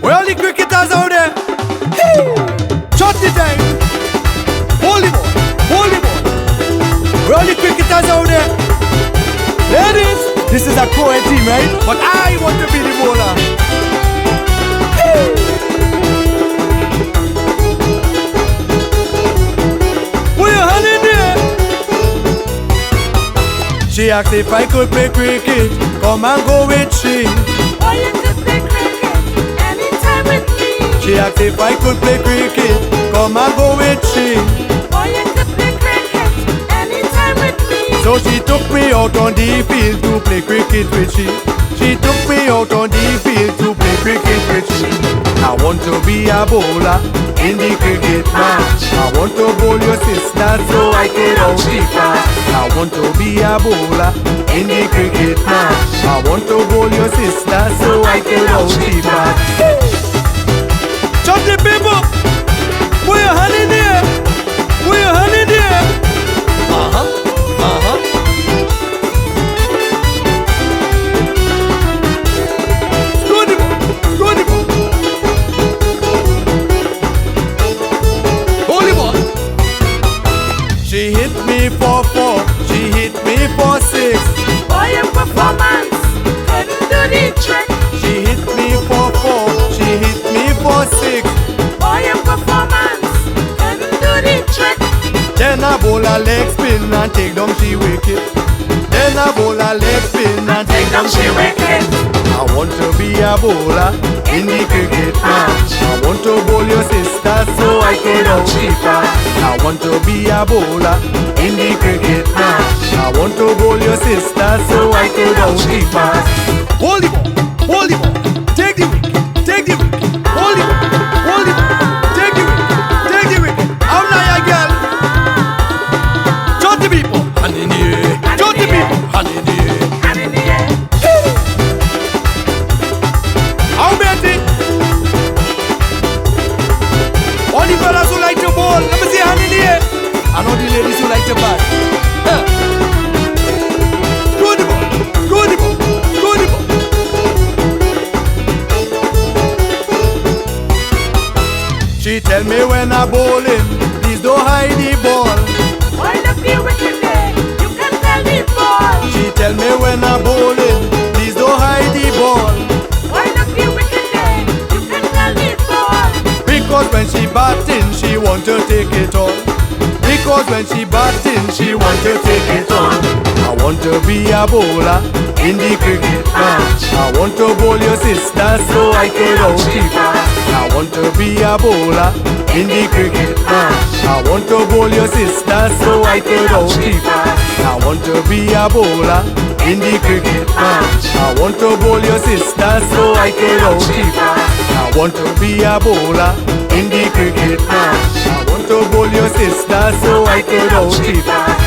Where all the cricketers out there? Chutney time. Volleyball. Where all the cricketers out there? Ladies, this is a co-ed team, right? But I want to be the bowler. Put your hand in there. She asked if I could play cricket. Come and go with she. Oh, you could play cricket anytime with me. She asked if I could play cricket. Come and go with she. Oh, you could play cricket anytime with me. So she took me out on the field to play cricket with she. She took me out on the field to play cricket with she. I want to be a bowler in the cricket match. I want to bowl your sister so I can out the fast. I want to be a bowler in the cricket match. I want to bowl your sister so I can out the fast. Chutney people, put your hand in there. Put your hand in there. She hit me for 4, she hit me for 6. Boy, your performance couldn't do the trick. She hit me for 4, she hit me for 6. Boy, your performance couldn't do the trick. Then I bowl a leg spin and take down she wicket. Then I bowl a leg spin and take down she wicket. I want to be a bowler in the cricket match. I want to bowl your sister so I could out the fast. I want to be a bowler in the cricket match. I want to bowl your sister so I could out the fast. Hold the ball, take the wicket, take the wicket. Hold the ball, take the wicket. How now, girl? Chutney people, hand in the air. Chutney people, hand in the air. And in the air. How many? All the fellas who like to bowl, let me see hand in the air. I know the ladies who like to bat. Go the ball. She tell me when I bowling, please don't hide the ball. Wind up the wicket there, you can tell the ball. She tell me when I bowling, please don't hide the ball. Wind up the wicket there, you can tell the ball. Because when she batting, she want to take it all. Because when she batting, she want to take it all. I want to be a bowler in the cricket match. I want to bowl your sister so I could out the fast. I want to be a bowler in the cricket match. I want to bowl your sister so I could out the fast. I want to be a bowler in the cricket match. I want to bowl your sister so I could out the fast. I want to be a bowler in the cricket match. I want to bowl your sister so I could out the fast.